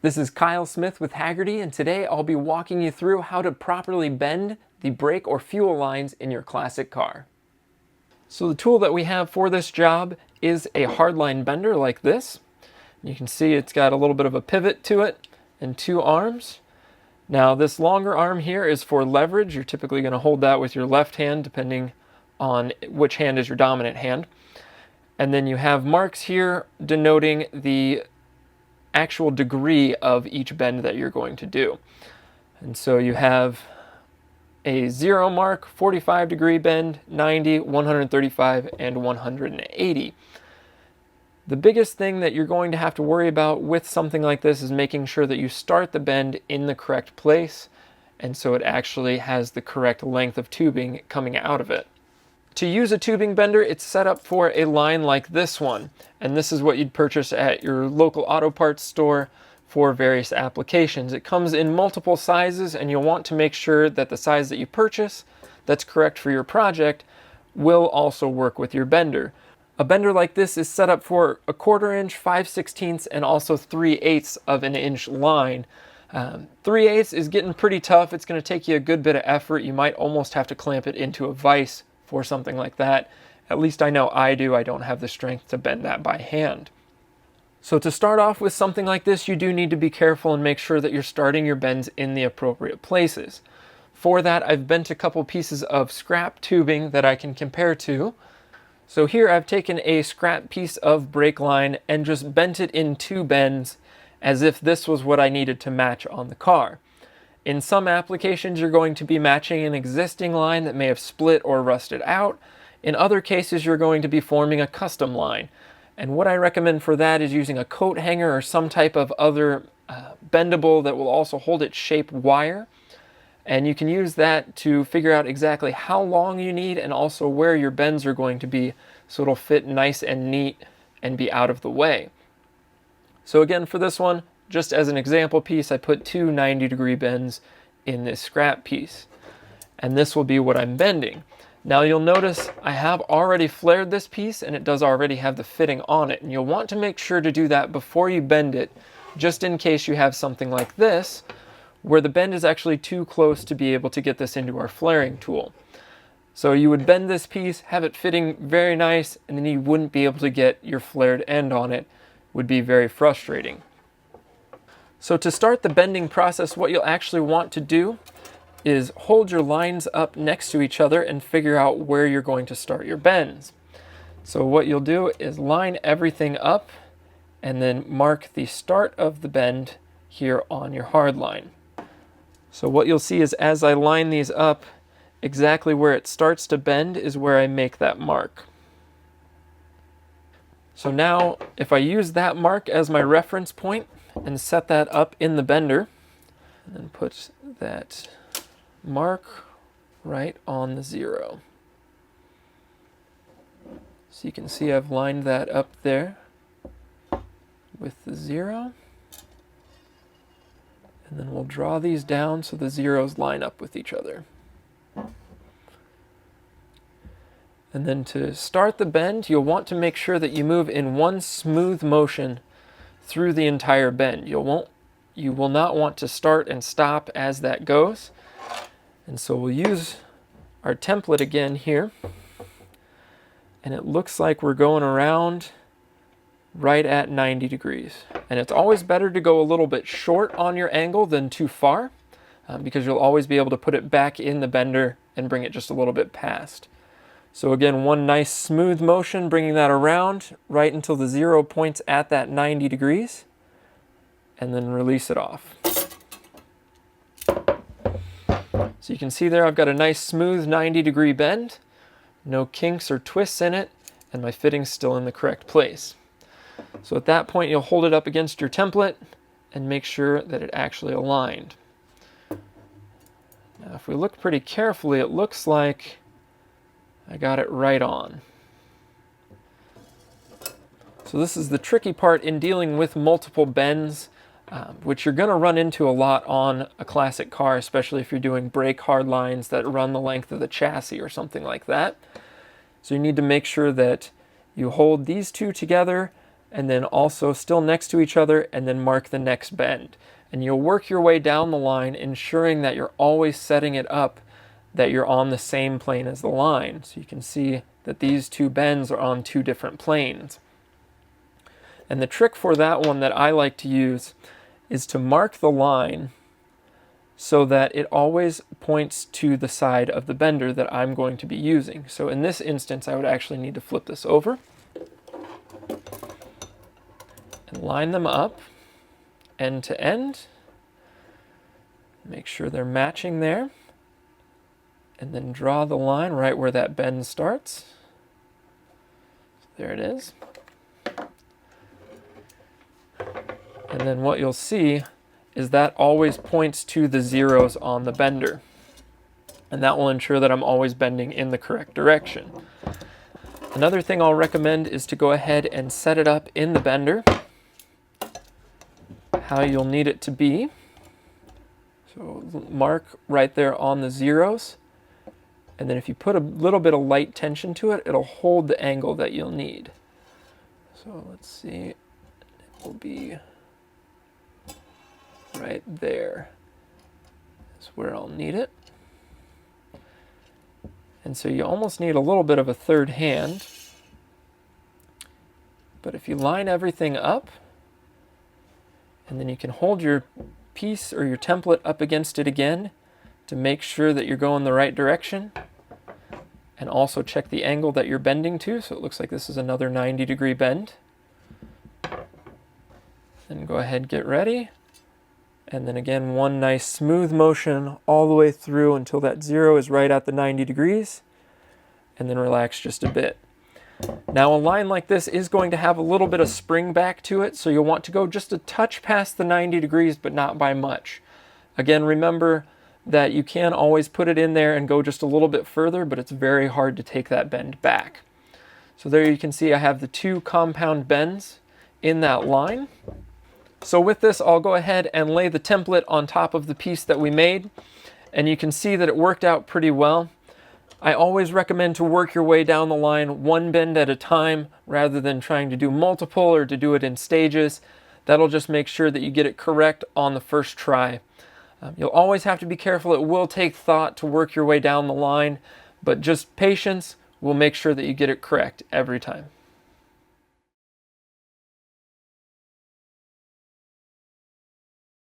This is Kyle Smith with Hagerty, and today I'll be walking you through how to properly bend the brake or fuel lines in your classic car. So the tool that we have for this job is a hardline bender like this. You can see it's got a little bit of a pivot to it and two arms. Now this longer arm here is for leverage. You're typically going to hold that with your left hand depending on which hand is your dominant hand. And then you have marks here denoting the actual degree of each bend that you're going to do. And so you have a 0 mark, 45 degree bend, 90, 135, and 180. The biggest thing that you're going to have to worry about with something like this is making sure that you start the bend in the correct place, and so it actually has the correct length of tubing coming out of it. To use a tubing bender, it's set up for a line like this one, and this is what you'd purchase at your local auto parts store for various applications. It comes in multiple sizes, and you'll want to make sure that the size that you purchase that's correct for your project will also work with your bender. A bender like this is set up for a 1/4 inch, 5/16, and also 3/8 of an inch line. 3/8 is getting pretty tough. It's going to take you a good bit of effort. You might almost have to clamp it into a vise for something like that. At least I know I do. I don't have the strength to bend that by hand. So to start off with something like this, you do need to be careful and make sure that you're starting your bends in the appropriate places. For that, I've bent a couple pieces of scrap tubing that I can compare to. So here I've taken a scrap piece of brake line and just bent it in 2 bends as if this was what I needed to match on the car. In some applications, you're going to be matching an existing line that may have split or rusted out. In other cases, you're going to be forming a custom line. And what I recommend for that is using a coat hanger or some type of other bendable that will also hold its shape wire. And you can use that to figure out exactly how long you need and also where your bends are going to be so it'll fit nice and neat and be out of the way. So again, for this one, just as an example piece, I put 2 90-degree bends in this scrap piece. And this will be what I'm bending. Now you'll notice I have already flared this piece and it does already have the fitting on it. And you'll want to make sure to do that before you bend it, just in case you have something like this, where the bend is actually too close to be able to get this into our flaring tool. So you would bend this piece, have it fitting very nice, and then you wouldn't be able to get your flared end on it. It would be very frustrating. So to start the bending process, what you'll actually want to do is hold your lines up next to each other and figure out where you're going to start your bends. So what you'll do is line everything up and then mark the start of the bend here on your hard line. So what you'll see is as I line these up, exactly where it starts to bend is where I make that mark. So now if I use that mark as my reference point and set that up in the bender, and then put that mark right on the 0. So you can see I've lined that up there with the 0. And then we'll draw these down so the zeros line up with each other. And then to start the bend, you'll want to make sure that you move in one smooth motion through the entire bend. You will not want to start and stop as that goes. And so we'll use our template again here. And it looks like we're going around right at 90 degrees. And it's always better to go a little bit short on your angle than too far, because you'll always be able to put it back in the bender and bring it just a little bit past. So again, one nice smooth motion, bringing that around right until the 0 points at that 90 degrees, and then release it off. So you can see there I've got a nice smooth 90-degree bend, no kinks or twists in it, and my fitting's still in the correct place. So at that point, you'll hold it up against your template and make sure that it actually aligned. Now, if we look pretty carefully, it looks like I got it right on. So this is the tricky part in dealing with multiple bends, which you're going to run into a lot on a classic car, especially if you're doing brake hard lines that run the length of the chassis or something like that. So you need to make sure that you hold these two together and then also still next to each other, and then mark the next bend. And you'll work your way down the line, ensuring that you're always setting it up that you're on the same plane as the line. So you can see that these two bends are on two different planes. And the trick for that one that I like to use is to mark the line so that it always points to the side of the bender that I'm going to be using. So in this instance, I would actually need to flip this over and line them up end to end. Make sure they're matching there. And then draw the line right where that bend starts. There it is. And then what you'll see is that always points to the zeros on the bender. And that will ensure that I'm always bending in the correct direction. Another thing I'll recommend is to go ahead and set it up in the bender how you'll need it to be. So mark right there on the zeros. And then if you put a little bit of light tension to it, it'll hold the angle that you'll need. So let's see, it will be right there. That's where I'll need it. And so you almost need a little bit of a third hand. But if you line everything up, and then you can hold your piece or your template up against it again to make sure that you're going the right direction, and also check the angle that you're bending to. So it looks like this is another 90-degree bend. Then go ahead, get ready. And then again, one nice smooth motion all the way through until that zero is right at the 90 degrees. And then relax just a bit. Now a line like this is going to have a little bit of spring back to it, so you'll want to go just a touch past the 90 degrees, but not by much. Again, remember that you can always put it in there and go just a little bit further, but it's very hard to take that bend back. So there you can see I have the two compound bends in that line. So with this, I'll go ahead and lay the template on top of the piece that we made, and you can see that it worked out pretty well. I always recommend to work your way down the line one bend at a time rather than trying to do multiple or to do it in stages. That'll just make sure that you get it correct on the first try. You'll always have to be careful. It will take thought to work your way down the line, but just patience will make sure that you get it correct every time.